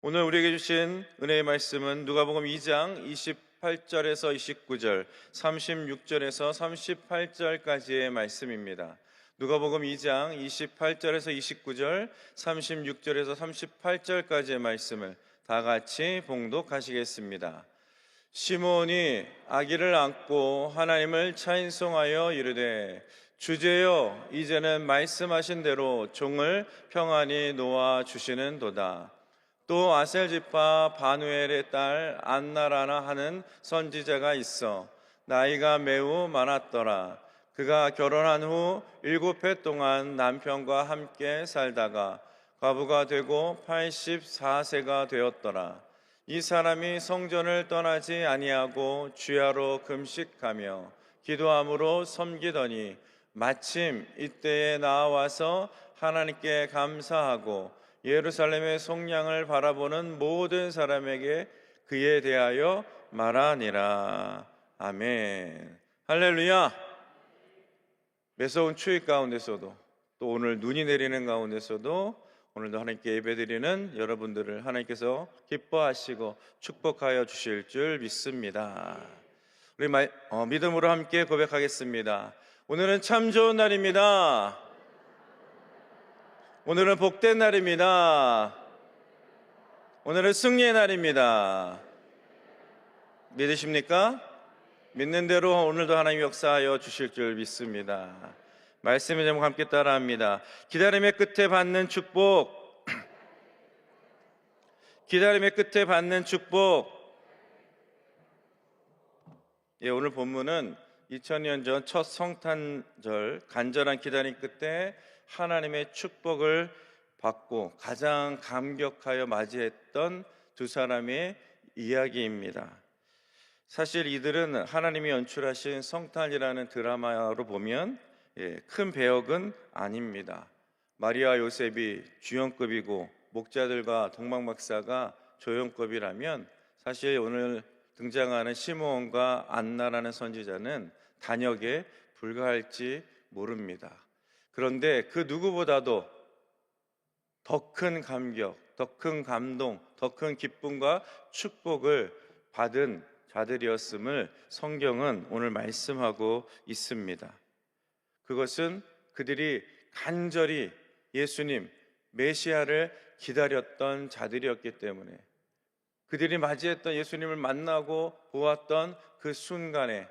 오늘 우리에게 주신 은혜의 말씀은 누가복음 2장 28절에서 29절, 36절에서 38절까지의 말씀입니다. 누가복음 2장 28절에서 29절, 36절에서 38절까지의 말씀을 다 같이 봉독하시겠습니다. 시몬이 아기를 안고 하나님을 찬송하여 이르되 주제여, 이제는 말씀하신 대로 종을 평안히 놓아 주시는도다. 또 아셀지파 바누엘의 딸 안나라나 하는 선지자가 있어 나이가 매우 많았더라. 그가 결혼한 후 7해 동안 남편과 함께 살다가 과부가 되고 84세가 되었더라. 이 사람이 성전을 떠나지 아니하고 주야로 금식하며 기도함으로 섬기더니 마침 이때에 나와서 하나님께 감사하고 예루살렘의 속량을 바라보는 모든 사람에게 그에 대하여 말하니라. 아멘. 할렐루야. 매서운 추위 가운데서도 또 오늘 눈이 내리는 가운데서도 오늘도 하나님께 예배드리는 여러분들을 하나님께서 기뻐하시고 축복하여 주실 줄 믿습니다. 우리 믿음으로 함께 고백하겠습니다. 오늘은 참 좋은 날입니다. 오늘은 복된 날입니다. 오늘은 승리의 날입니다. 믿으십니까? 믿는 대로 오늘도 하나님 역사하여 주실 줄 믿습니다. 말씀의 제목 함께 따라합니다. 기다림의 끝에 받는 축복. 기다림의 끝에 받는 축복. 오늘 본문은 2000년 전 첫 성탄절 간절한 기다림 끝에 하나님의 축복을 받고 가장 감격하여 맞이했던 두 사람의 이야기입니다. 사실 이들은 하나님이 연출하신 성탄이라는 드라마로 보면 큰 배역은 아닙니다. 마리아 요셉이 주연급이고 목자들과 동방박사가 조연급이라면 사실 오늘 등장하는 시므온과 안나라는 선지자는 단역에 불과할지 모릅니다. 그런데 그 누구보다도 더 큰 감격, 더 큰 감동, 더 큰 기쁨과 축복을 받은 자들이었음을 성경은 오늘 말씀하고 있습니다. 그것은 그들이 간절히 예수님, 메시아를 기다렸던 자들이었기 때문에 그들이 맞이했던 예수님을 만나고 보았던 그 순간에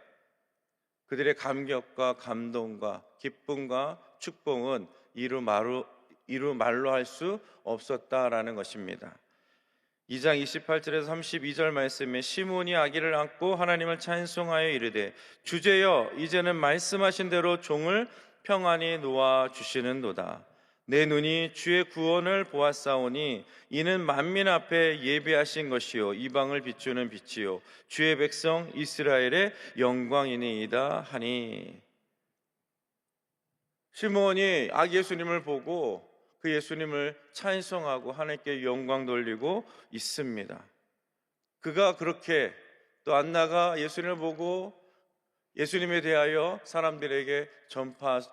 그들의 감격과 감동과 기쁨과 축복은 이루 말로 할 수 없었다라는 것입니다. 2장 28절에서 32절 말씀에 시몬이 아기를 안고 하나님을 찬송하여 이르되 주제여, 이제는 말씀하신 대로 종을 평안히 놓아 주시는도다. 내 눈이 주의 구원을 보았사오니 이는 만민 앞에 예비하신 것이요 이방을 비추는 빛이요 주의 백성 이스라엘의 영광이니이다 하니. 시몬이 아기 예수님을 보고 그 예수님을 찬송하고 하나님께 영광 돌리고 있습니다. 그가 그렇게 또 안나가 예수님을 보고 예수님에 대하여 사람들에게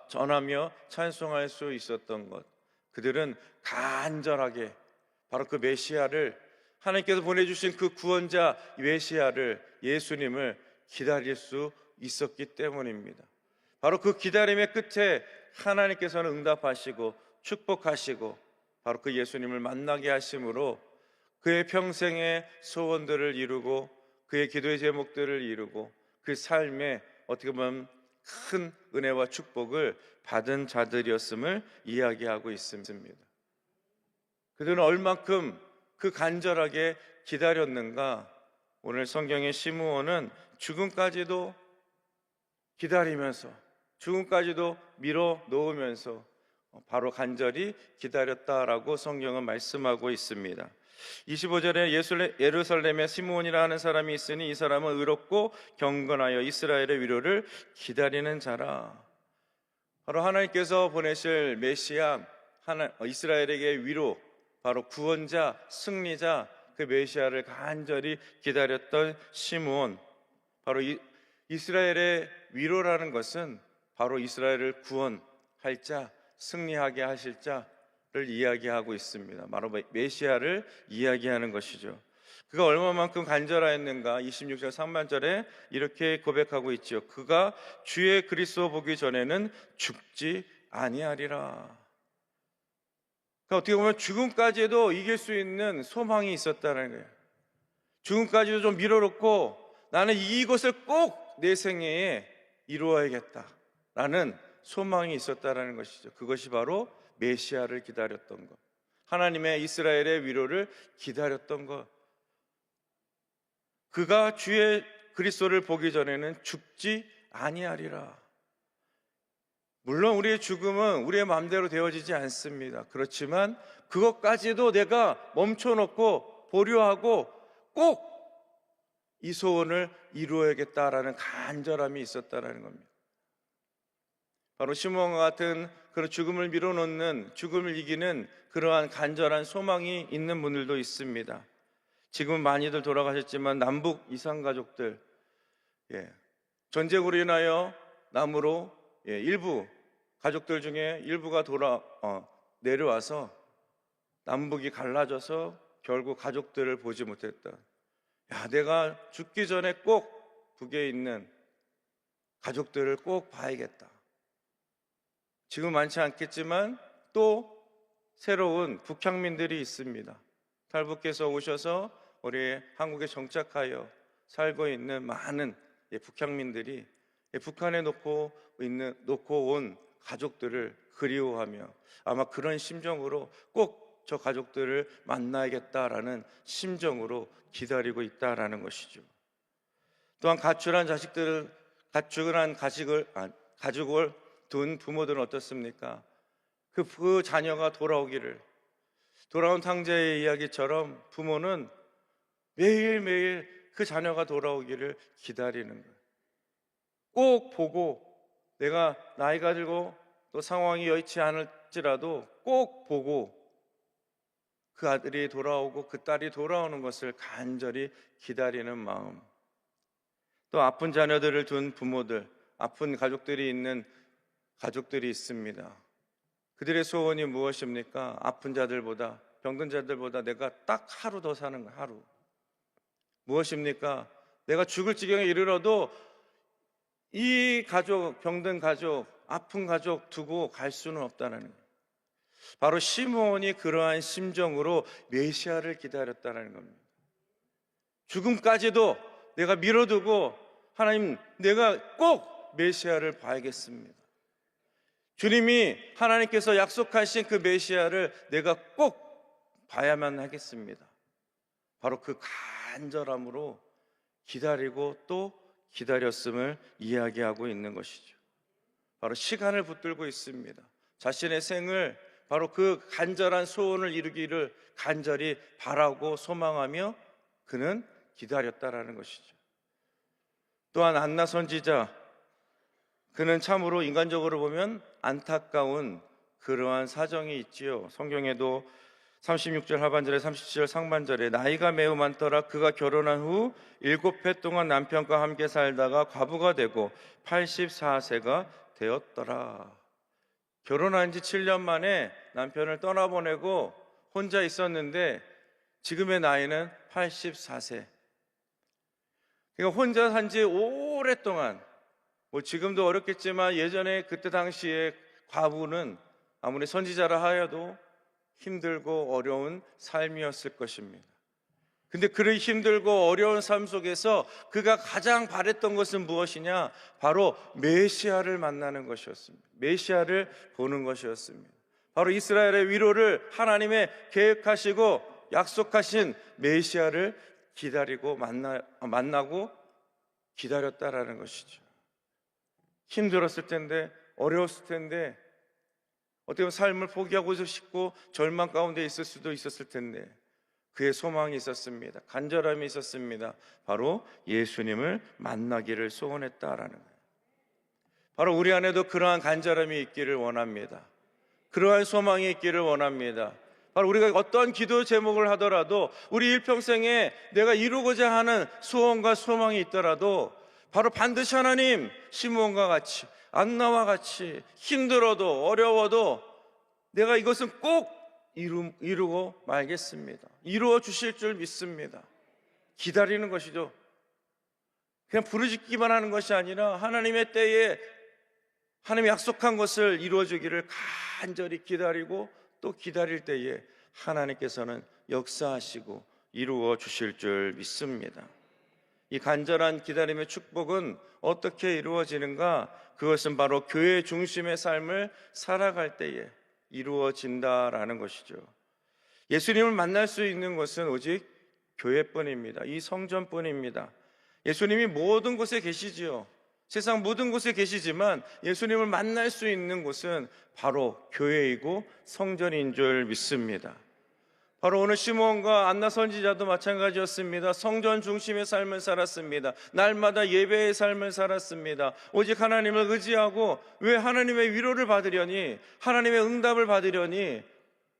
전하며 찬송할 수 있었던 것, 그들은 간절하게 바로 그 메시아를, 하나님께서 보내주신 그 구원자 메시아를, 예수님을 기다릴 수 있었기 때문입니다. 바로 그 기다림의 끝에 하나님께서는 응답하시고 축복하시고 바로 그 예수님을 만나게 하심으로 그의 평생의 소원들을 이루고 그의 기도의 제목들을 이루고 그 삶에 어떻게 보면 큰 은혜와 축복을 받은 자들이었음을 이야기하고 있습니다. 그들은 얼만큼 그 간절하게 기다렸는가. 오늘 성경의 시므온은 죽음까지도 기다리면서 죽음까지도 밀어 놓으면서 바로 간절히 기다렸다라고 성경은 말씀하고 있습니다. 25절에 예루살렘에 시므온이라 하는 사람이 있으니 이 사람은 의롭고 경건하여 이스라엘의 위로를 기다리는 자라. 바로 하나님께서 보내실 메시아, 이스라엘에게 위로, 바로 구원자, 승리자, 그 메시아를 간절히 기다렸던 시므온. 바로 이스라엘의 위로라는 것은 바로 이스라엘을 구원할 자, 승리하게 하실 자, 이야기하고 있습니다. 바로 메시아를 이야기하는 것이죠. 그가 얼마만큼 간절하였는가 26절 상반절에 이렇게 고백하고 있죠. 그가 주의 그리스도 보기 전에는 죽지 아니하리라. 그러니까 어떻게 보면 죽음까지도 이길 수 있는 소망이 있었다는 거예요. 죽음까지도 좀 미뤄놓고 나는 이것을 꼭 내 생애에 이루어야겠다라는 소망이 있었다는 것이죠. 그것이 바로 메시아를 기다렸던 것, 하나님의 이스라엘의 위로를 기다렸던 것. 그가 주의 그리스도를 보기 전에는 죽지 아니하리라. 물론 우리의 죽음은 우리의 마음대로 되어지지 않습니다. 그렇지만 그것까지도 내가 멈춰놓고 보류하고 꼭 이 소원을 이루어야겠다라는 간절함이 있었다는 겁니다. 바로 시므온과 같은 그런 죽음을 미뤄놓는, 죽음을 이기는 그러한 간절한 소망이 있는 분들도 있습니다. 지금 많이들 돌아가셨지만 남북 이산 가족들, 전쟁으로 인하여 남으로 일부 가족들 중에 일부가 내려와서 남북이 갈라져서 결국 가족들을 보지 못했다. 내가 죽기 전에 꼭 북에 있는 가족들을 꼭 봐야겠다. 지금 많지 않겠지만 또 새로운 북향민들이 있습니다. 탈북해서 오셔서 우리 한국에 정착하여 살고 있는 많은 북향민들이 북한에 놓고 온 가족들을 그리워하며 아마 그런 심정으로 꼭 저 가족들을 만나야겠다라는 심정으로 기다리고 있다라는 것이죠. 또한 가출한 가족을 둔 부모들은 어떻습니까? 그 자녀가 돌아온 탕자의 이야기처럼 부모는 매일매일 그 자녀가 돌아오기를 기다리는 거예요. 꼭 보고, 내가 나이가 들고 또 상황이 여의치 않을지라도 꼭 보고 그 아들이 돌아오고 그 딸이 돌아오는 것을 간절히 기다리는 마음. 또 아픈 자녀들을 둔 부모들, 아픈 가족들이 있습니다. 그들의 소원이 무엇입니까? 아픈 자들보다, 병든 자들보다 내가 딱 하루 더 사는 거야, 하루. 무엇입니까? 내가 죽을 지경에 이르러도 이 가족, 병든 가족, 아픈 가족 두고 갈 수는 없다는 거예요. 바로 시므온이 그러한 심정으로 메시아를 기다렸다는 겁니다. 죽음까지도 내가 미뤄두고 하나님, 내가 꼭 메시아를 봐야겠습니다. 주님이 하나님께서 약속하신 그 메시아를 내가 꼭 봐야만 하겠습니다. 바로 그 간절함으로 기다리고 또 기다렸음을 이야기하고 있는 것이죠. 바로 시간을 붙들고 있습니다. 자신의 생을 바로 그 간절한 소원을 이루기를 간절히 바라고 소망하며 그는 기다렸다라는 것이죠. 또한 안나 선지자, 그는 참으로 인간적으로 보면 안타까운 그러한 사정이 있지요. 성경에도 36절 하반절에 37절 상반절에 나이가 매우 많더라. 그가 결혼한 후 7해 동안 남편과 함께 살다가 과부가 되고 84세가 되었더라. 결혼한 지 7년 만에 남편을 떠나보내고 혼자 있었는데 지금의 나이는 84세. 그러니까 혼자 산 지 오랫동안, 지금도 어렵겠지만 예전에 그때 당시에 과부는 아무리 선지자라 하여도 힘들고 어려운 삶이었을 것입니다. 근데 그런 힘들고 어려운 삶 속에서 그가 가장 바랬던 것은 무엇이냐? 바로 메시아를 만나는 것이었습니다. 메시아를 보는 것이었습니다. 바로 이스라엘의 위로를 하나님의 계획하시고 약속하신 메시아를 기다리고 만나고 기다렸다라는 것이죠. 힘들었을 텐데, 어려웠을 텐데, 어떻게 보면 삶을 포기하고 싶고 절망 가운데 있을 수도 있었을 텐데 그의 소망이 있었습니다. 간절함이 있었습니다. 바로 예수님을 만나기를 소원했다라는 거예요. 바로 우리 안에도 그러한 간절함이 있기를 원합니다. 그러한 소망이 있기를 원합니다. 바로 우리가 어떤 기도 제목을 하더라도 우리 일평생에 내가 이루고자 하는 소원과 소망이 있더라도 바로 반드시 하나님, 시므온과 같이, 안나와 같이 힘들어도 어려워도 내가 이것은 꼭 이루고 말겠습니다. 이루어 주실 줄 믿습니다. 기다리는 것이죠. 그냥 부르짖기만 하는 것이 아니라 하나님의 때에 하나님이 약속한 것을 이루어 주기를 간절히 기다리고 또 기다릴 때에 하나님께서는 역사하시고 이루어 주실 줄 믿습니다. 이 간절한 기다림의 축복은 어떻게 이루어지는가? 그것은 바로 교회 중심의 삶을 살아갈 때에 이루어진다라는 것이죠. 예수님을 만날 수 있는 것은 오직 교회뿐입니다. 이 성전뿐입니다. 예수님이 모든 곳에 계시지요. 세상 모든 곳에 계시지만 예수님을 만날 수 있는 곳은 바로 교회이고 성전인 줄 믿습니다. 바로 오늘 시므온과 안나 선지자도 마찬가지였습니다. 성전 중심의 삶을 살았습니다. 날마다 예배의 삶을 살았습니다. 오직 하나님을 의지하고 왜 하나님의 위로를 받으려니, 하나님의 응답을 받으려니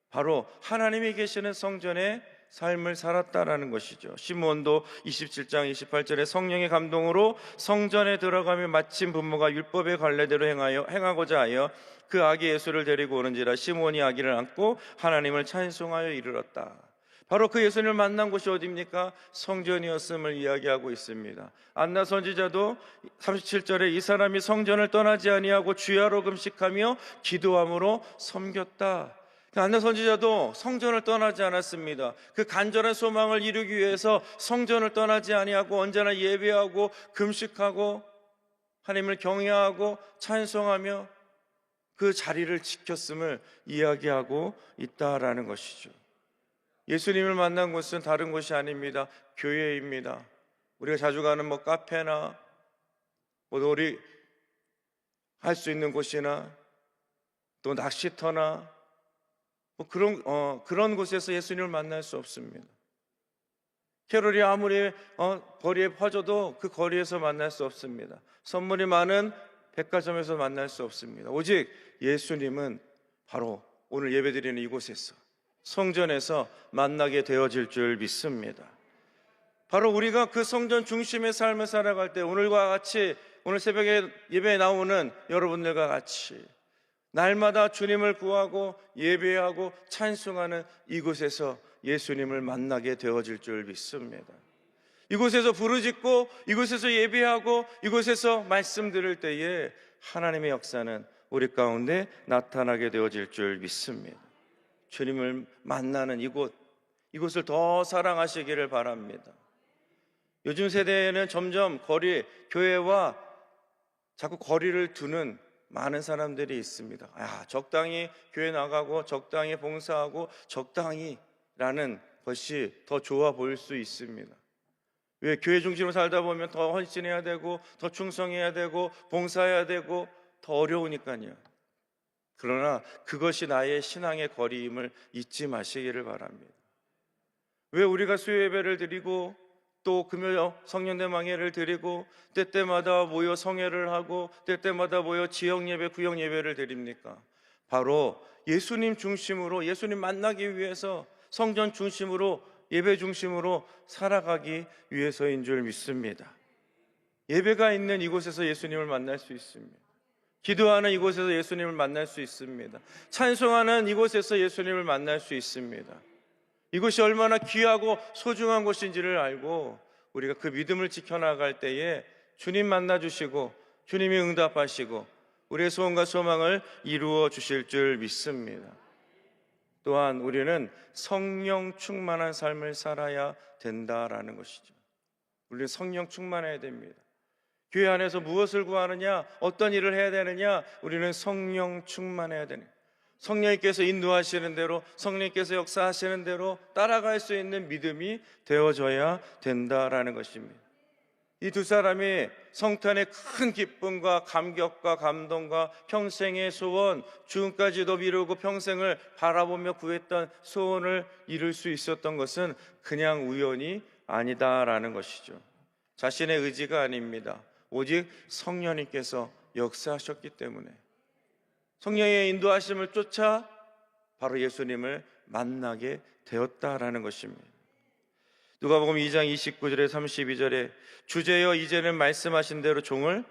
바로 하나님이 계시는 성전의 삶을 살았다라는 것이죠. 시므온도 27장 28절에 성령의 감동으로 성전에 들어가며 마침 부모가 율법의 관례대로 행하고자 하여 그 아기 예수를 데리고 오는지라 시므온이 아기를 안고 하나님을 찬송하여 이르렀다. 바로 그 예수님을 만난 곳이 어디입니까? 성전이었음을 이야기하고 있습니다. 안나 선지자도 37절에 이 사람이 성전을 떠나지 아니하고 주야로 금식하며 기도함으로 섬겼다. 안나 선지자도 성전을 떠나지 않았습니다. 그 간절한 소망을 이루기 위해서 성전을 떠나지 아니하고 언제나 예배하고 금식하고 하나님을 경외하고 찬송하며 그 자리를 지켰음을 이야기하고 있다라는 것이죠. 예수님을 만난 곳은 다른 곳이 아닙니다. 교회입니다. 우리가 자주 가는 카페나 놀이 할 수 있는 곳이나 또 낚시터나 그런 곳에서 예수님을 만날 수 없습니다. 캐롤이 아무리 거리에 퍼져도 그 거리에서 만날 수 없습니다. 선물이 많은 백화점에서 만날 수 없습니다. 오직 예수님은 바로 오늘 예배드리는 이곳에서 성전에서 만나게 되어질 줄 믿습니다. 바로 우리가 그 성전 중심의 삶을 살아갈 때 오늘과 같이 오늘 새벽에 예배에 나오는 여러분들과 같이 날마다 주님을 구하고 예배하고 찬송하는 이곳에서 예수님을 만나게 되어질 줄 믿습니다. 이곳에서 부르짖고 이곳에서 예배하고 이곳에서 말씀 들을 때에 하나님의 역사는 우리 가운데 나타나게 되어질 줄 믿습니다. 주님을 만나는 이곳을 더 사랑하시기를 바랍니다. 요즘 세대에는 점점 교회와 자꾸 거리를 두는 많은 사람들이 있습니다. 적당히 교회 나가고 적당히 봉사하고 적당히라는 것이 더 좋아 보일 수 있습니다. 왜 교회 중심으로 살다 보면 더 헌신해야 되고 더 충성해야 되고 봉사해야 되고 더 어려우니까요. 그러나 그것이 나의 신앙의 거리임을 잊지 마시기를 바랍니다. 왜 우리가 수요 예배를 드리고 또 금요 성년대망예를 드리고 때때마다 모여 성회를 하고 때때마다 모여 지역 예배, 구역 예배를 드립니까? 바로 예수님 중심으로 예수님 만나기 위해서 성전 중심으로 예배 중심으로 살아가기 위해서인 줄 믿습니다. 예배가 있는 이곳에서 예수님을 만날 수 있습니다. 기도하는 이곳에서 예수님을 만날 수 있습니다. 찬송하는 이곳에서 예수님을 만날 수 있습니다. 이것이 얼마나 귀하고 소중한 것인지를 알고 우리가 그 믿음을 지켜나갈 때에 주님 만나주시고 주님이 응답하시고 우리의 소원과 소망을 이루어 주실 줄 믿습니다. 또한 우리는 성령 충만한 삶을 살아야 된다라는 것이죠. 우리는 성령 충만해야 됩니다. 교회 안에서 무엇을 구하느냐, 어떤 일을 해야 되느냐, 우리는 성령 충만해야 되는, 성령님께서 인도하시는 대로, 성령님께서 역사하시는 대로 따라갈 수 있는 믿음이 되어져야 된다라는 것입니다. 이 두 사람이 성탄의 큰 기쁨과 감격과 감동과 평생의 소원, 죽음까지도 미루고 평생을 바라보며 구했던 소원을 이룰 수 있었던 것은 그냥 우연이 아니다라는 것이죠. 자신의 의지가 아닙니다. 오직 성령님께서 역사하셨기 때문에 성령의 인도하심을 쫓아 바로 예수님을 만나게 되었다라는 것입니다. 누가복음 2장 29절에 32절에 주제여 이제는 말씀하신 대로 종을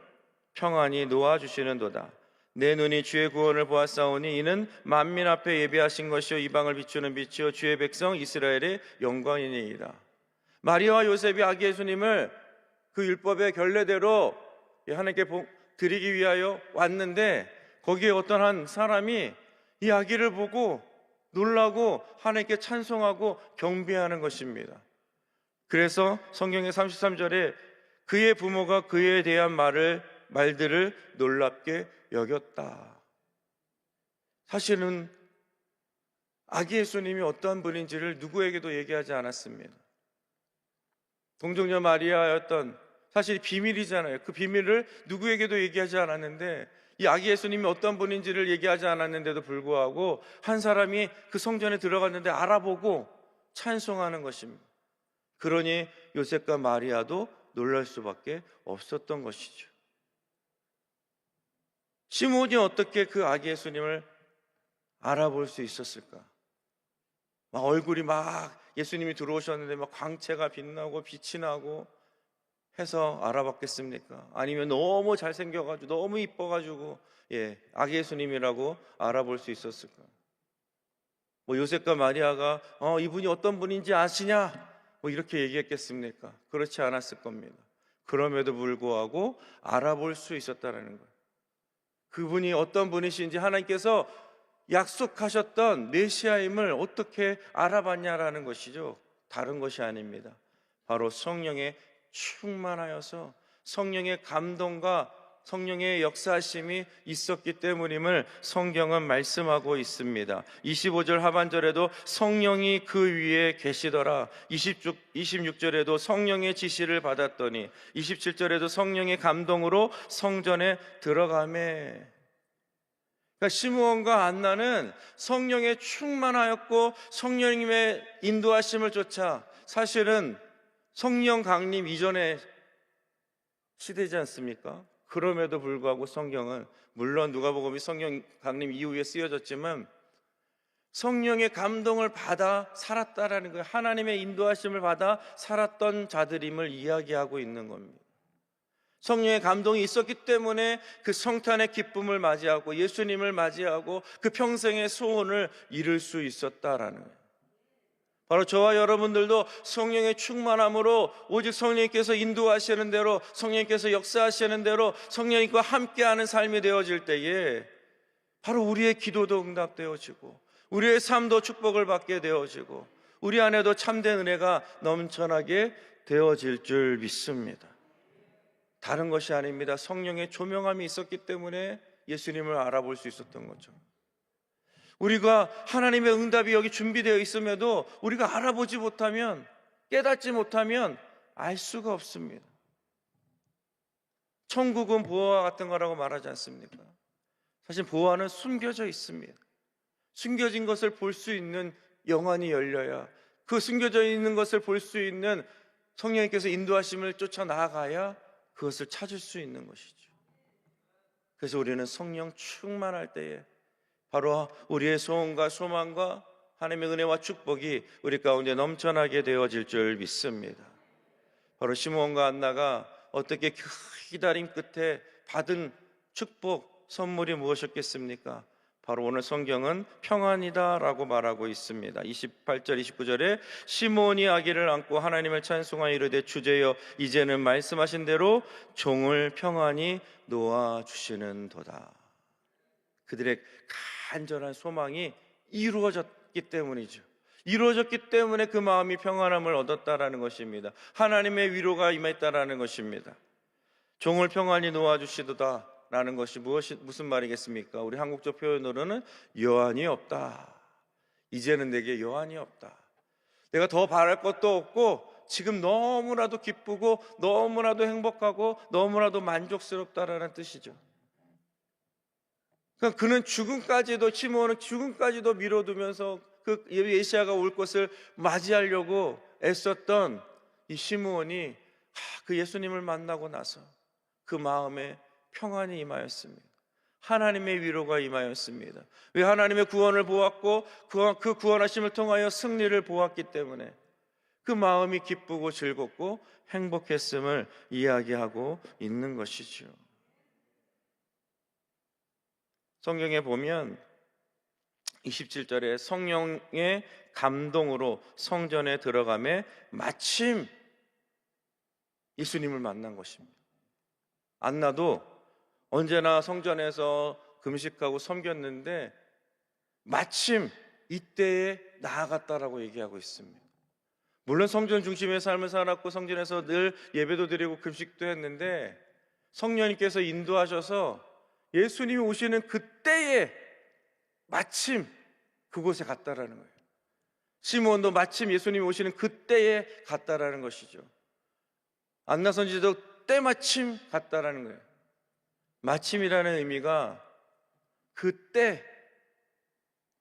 평안히 놓아주시는도다. 내 눈이 주의 구원을 보았사오니 이는 만민 앞에 예비하신 것이요 이방을 비추는 빛이요 주의 백성 이스라엘의 영광이니이다. 마리아와 요셉이 아기 예수님을 그 율법의 결례대로 하나님께 드리기 위하여 왔는데, 거기에 어떤 한 사람이 이 아기를 보고 놀라고 하나님께 찬송하고 경배하는 것입니다. 그래서 성경의 33절에 그의 부모가 그에 대한 말들을 놀랍게 여겼다. 사실은 아기 예수님이 어떠한 분인지를 누구에게도 얘기하지 않았습니다. 동정녀 마리아였던, 사실 비밀이잖아요. 그 비밀을 누구에게도 얘기하지 않았는데, 이 아기 예수님이 어떤 분인지를 얘기하지 않았는데도 불구하고 한 사람이 그 성전에 들어갔는데 알아보고 찬송하는 것입니다. 그러니 요셉과 마리아도 놀랄 수밖에 없었던 것이죠. 시몬이 어떻게 그 아기 예수님을 알아볼 수 있었을까? 얼굴이 예수님이 들어오셨는데 광채가 빛나고 빛이 나고 해서 알아봤겠습니까? 아니면 너무 잘생겨가지고 너무 이뻐가지고 아기 예수님이라고 알아볼 수 있었을까? 요셉과 마리아가 이분이 어떤 분인지 아시냐? 이렇게 얘기했겠습니까? 그렇지 않았을 겁니다. 그럼에도 불구하고 알아볼 수 있었다는 거예요. 그분이 어떤 분이신지 하나님께서 약속하셨던 메시아임을 어떻게 알아봤냐라는 것이죠. 다른 것이 아닙니다. 바로 성령에 충만하여서 성령의 감동과 성령의 역사하심이 있었기 때문임을 성경은 말씀하고 있습니다. 25절 하반절에도 성령이 그 위에 계시더라. 26절에도 성령의 지시를 받았더니, 27절에도 성령의 감동으로 성전에 들어가매. 그러니까 시므온과 안나는 성령에 충만하였고 성령님의 인도하심을 쫓아, 사실은 성령 강림 이전의 시대지 않습니까? 그럼에도 불구하고 성경은, 물론 누가복음이 성령 강림 이후에 쓰여졌지만 성령의 감동을 받아 살았다라는 거예요. 하나님의 인도하심을 받아 살았던 자들임을 이야기하고 있는 겁니다. 성령의 감동이 있었기 때문에 그 성탄의 기쁨을 맞이하고 예수님을 맞이하고 그 평생의 소원을 이룰 수 있었다라는 거예요. 바로 저와 여러분들도 성령의 충만함으로 오직 성령님께서 인도하시는 대로, 성령님께서 역사하시는 대로 성령님과 함께하는 삶이 되어질 때에 바로 우리의 기도도 응답되어지고 우리의 삶도 축복을 받게 되어지고 우리 안에도 참된 은혜가 넘쳐나게 되어질 줄 믿습니다. 다른 것이 아닙니다. 성령의 조명함이 있었기 때문에 예수님을 알아볼 수 있었던 거죠. 우리가 하나님의 응답이 여기 준비되어 있음에도 우리가 알아보지 못하면, 깨닫지 못하면 알 수가 없습니다. 천국은 보화와 같은 거라고 말하지 않습니까? 사실 보화는 숨겨져 있습니다. 숨겨진 것을 볼 수 있는 영안이 열려야, 그 숨겨져 있는 것을 볼 수 있는 성령님께서 인도하심을 쫓아 나아가야 그것을 찾을 수 있는 것이죠. 그래서 우리는 성령 충만할 때에 바로 우리의 소원과 소망과 하나님의 은혜와 축복이 우리 가운데 넘쳐나게 되어질 줄 믿습니다. 바로 시므온과 안나가 어떻게 기다림 끝에 받은 축복, 선물이 무엇이었겠습니까? 바로 오늘 성경은 평안이다 라고 말하고 있습니다. 28절 29절에 시므온이 아기를 안고 하나님을 찬송하여 이르되 주제여 이제는 말씀하신 대로 종을 평안히 놓아주시는도다. 그들의 간절한 소망이 이루어졌기 때문이죠. 이루어졌기 때문에 그 마음이 평안함을 얻었다라는 것입니다. 하나님의 위로가 임했다라는 것입니다. 종을 평안히 놓아주시도다 라는 것이 무슨 말이겠습니까? 우리 한국적 표현으로는 여한이 없다. 이제는 내게 여한이 없다. 내가 더 바랄 것도 없고 지금 너무나도 기쁘고 너무나도 행복하고 너무나도 만족스럽다라는 뜻이죠. 그러니까 그는 죽음까지도, 시므온은 죽음까지도 미뤄두면서 그 메시아가 올 것을 맞이하려고 애썼던 이 시므온이 그 예수님을 만나고 나서 그 마음에 평안이 임하였습니다. 하나님의 위로가 임하였습니다. 왜? 하나님의 구원을 보았고 그 구원하심을 통하여 승리를 보았기 때문에 그 마음이 기쁘고 즐겁고 행복했음을 이야기하고 있는 것이죠. 성경에 보면 27절에 성령의 감동으로 성전에 들어가매 마침 예수님을 만난 것입니다. 안나도 언제나 성전에서 금식하고 섬겼는데 마침 이때에 나아갔다라고 얘기하고 있습니다. 물론 성전 중심의 삶을 살았고 성전에서 늘 예배도 드리고 금식도 했는데 성령님께서 인도하셔서 예수님이 오시는 그때에 마침 그곳에 갔다라는 거예요. 시므온도 마침 예수님이 오시는 그때에 갔다라는 것이죠. 안나 선지자도 때마침 갔다라는 거예요. 마침이라는 의미가 그때,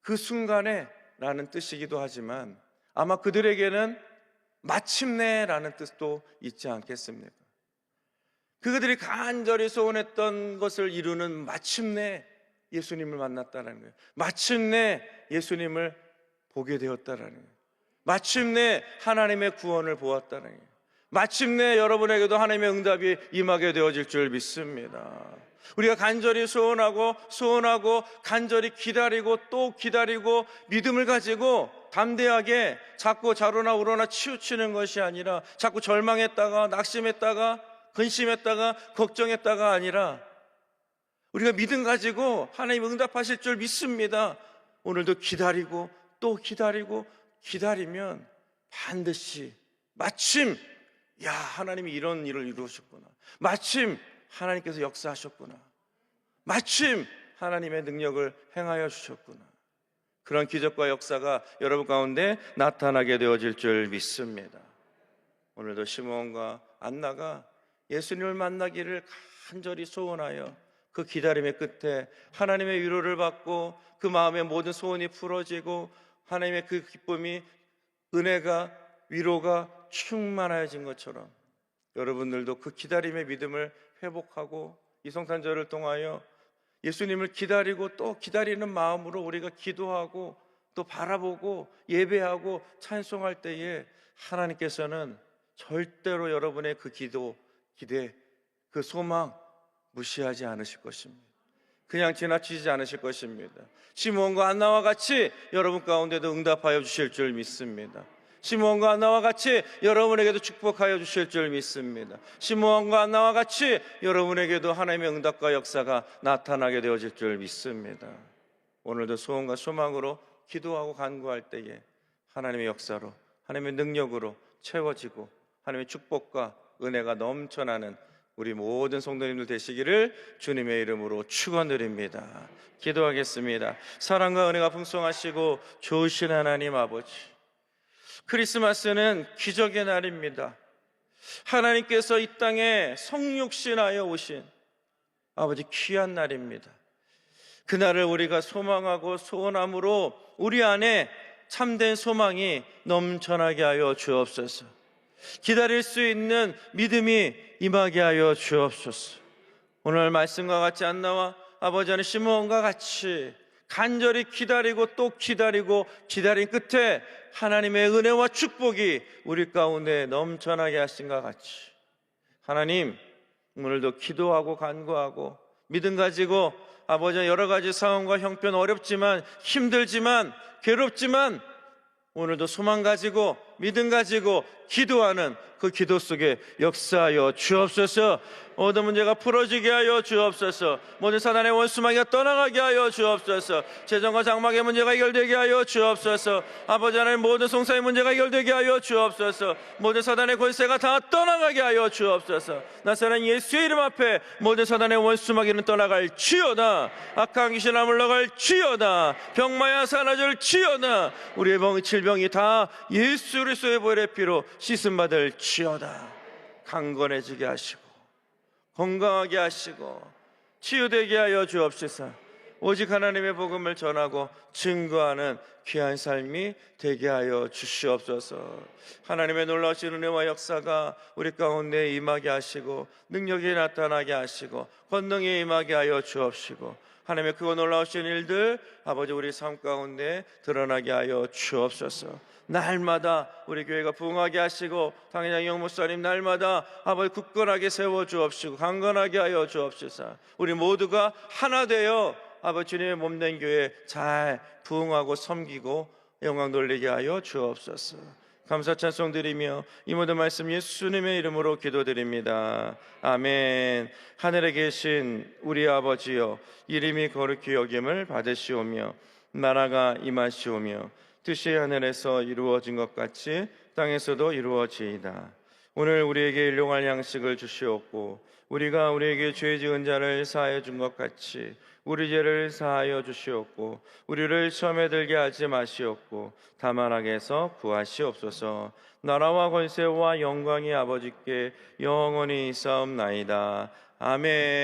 그 순간에 라는 뜻이기도 하지만 아마 그들에게는 마침내라는 뜻도 있지 않겠습니까? 그들이 간절히 소원했던 것을 이루는 마침내 예수님을 만났다는 거예요. 마침내 예수님을 보게 되었다는 거예요. 마침내 하나님의 구원을 보았다는 거예요. 마침내 여러분에게도 하나님의 응답이 임하게 되어질 줄 믿습니다. 우리가 간절히 소원하고 간절히 기다리고 또 기다리고 믿음을 가지고 담대하게 자꾸 좌로나 우로나 치우치는 것이 아니라 자꾸 절망했다가 낙심했다가 근심했다가 걱정했다가 아니라 우리가 믿음 가지고 하나님 응답하실 줄 믿습니다. 오늘도 기다리고 또 기다리고 기다리면 반드시 마침 하나님이 이런 일을 이루셨구나, 마침 하나님께서 역사하셨구나, 마침 하나님의 능력을 행하여 주셨구나, 그런 기적과 역사가 여러분 가운데 나타나게 되어질 줄 믿습니다. 오늘도 시므온과 안나가 예수님을 만나기를 간절히 소원하여 그 기다림의 끝에 하나님의 위로를 받고 그 마음의 모든 소원이 풀어지고 하나님의 그 기쁨이, 은혜가, 위로가 충만해진 것처럼 여러분들도 그 기다림의 믿음을 회복하고 이 성탄절을 통하여 예수님을 기다리고 또 기다리는 마음으로 우리가 기도하고 또 바라보고 예배하고 찬송할 때에 하나님께서는 절대로 여러분의 그 기도, 기대, 그 소망 무시하지 않으실 것입니다. 그냥 지나치지 않으실 것입니다. 시므온과 안나와 같이 여러분 가운데도 응답하여 주실 줄 믿습니다. 시므온과 안나와 같이 여러분에게도 축복하여 주실 줄 믿습니다. 시므온과 안나와 같이 여러분에게도 하나님의 응답과 역사가 나타나게 되어질 줄 믿습니다. 오늘도 소원과 소망으로 기도하고 간구할 때에 하나님의 역사로, 하나님의 능력으로 채워지고 하나님의 축복과 은혜가 넘쳐나는 우리 모든 성도님들 되시기를 주님의 이름으로 축원드립니다. 기도하겠습니다. 사랑과 은혜가 풍성하시고 좋으신 하나님 아버지, 크리스마스는 기적의 날입니다. 하나님께서 이 땅에 성육신하여 오신 아버지 귀한 날입니다. 그날을 우리가 소망하고 소원함으로 우리 안에 참된 소망이 넘쳐나게 하여 주옵소서. 기다릴 수 있는 믿음이 임하게 하여 주옵소서. 오늘 말씀과 같이 안나와 아버지 안에 시므온과 같이 간절히 기다리고 또 기다리고 기다린 끝에 하나님의 은혜와 축복이 우리 가운데 넘쳐나게 하신 것 같이 하나님, 오늘도 기도하고 간구하고 믿음 가지고 아버지 여러 가지 상황과 형편 어렵지만 힘들지만 괴롭지만 오늘도 소망 가지고 믿음 가지고 기도하는 그 기도 속에 역사하여 주옵소서. 모든 문제가 풀어지게 하여 주옵소서. 모든 사단의 원수마귀가 떠나가게 하여 주옵소서. 재정과 장막의 문제가 해결되게 하여 주옵소서. 아버지 하나님, 모든 송사의 문제가 해결되게 하여 주옵소서. 모든 사단의 권세가 다 떠나가게 하여 주옵소서. 나사렛 예수의 이름 앞에 모든 사단의 원수마귀는 떠나갈지어다. 악한 귀신아 물러갈지어다. 병마야 사라질지어다. 우리의 질병이 다 예수 그리스도의 보혈의 피로 씻음 받을지어다. 강건해지게 하시고 건강하게 하시고 치유되게 하여 주옵소서. 오직 하나님의 복음을 전하고 증거하는 귀한 삶이 되게 하여 주시옵소서. 하나님의 놀라우신 은혜와 역사가 우리 가운데 임하게 하시고 능력이 나타나게 하시고 권능이 임하게 하여 주옵시고 하나님의 크고 놀라우신 일들 아버지 우리 삶 가운데 드러나게 하여 주옵소서. 날마다 우리 교회가 부흥하게 하시고 당회장 영목사님 날마다 아버지 굳건하게 세워 주옵시고 강건하게 하여 주옵소서. 우리 모두가 하나 되어 아버지 주님의 몸된 교회 잘 부흥하고 섬기고 영광 돌리게 하여 주옵소서. 감사 찬송 드리며 이 모든 말씀 예수님의 이름으로 기도드립니다. 아멘. 하늘에 계신 우리 아버지여, 이름이 거룩히 여김을 받으시오며 나라가 임하시오며 뜻이 하늘에서 이루어진 것 같이 땅에서도 이루어지이다. 오늘 우리에게 일용할 양식을 주시옵고 우리가 우리에게 죄 지은 자를 사하여 준 것 같이 우리 죄를 사하여 주시옵고 우리를 시험에 들게 하지 마시옵고 다만 악에서 구하시옵소서. 나라와 권세와 영광이 아버지께 영원히 있사옵나이다. 아멘.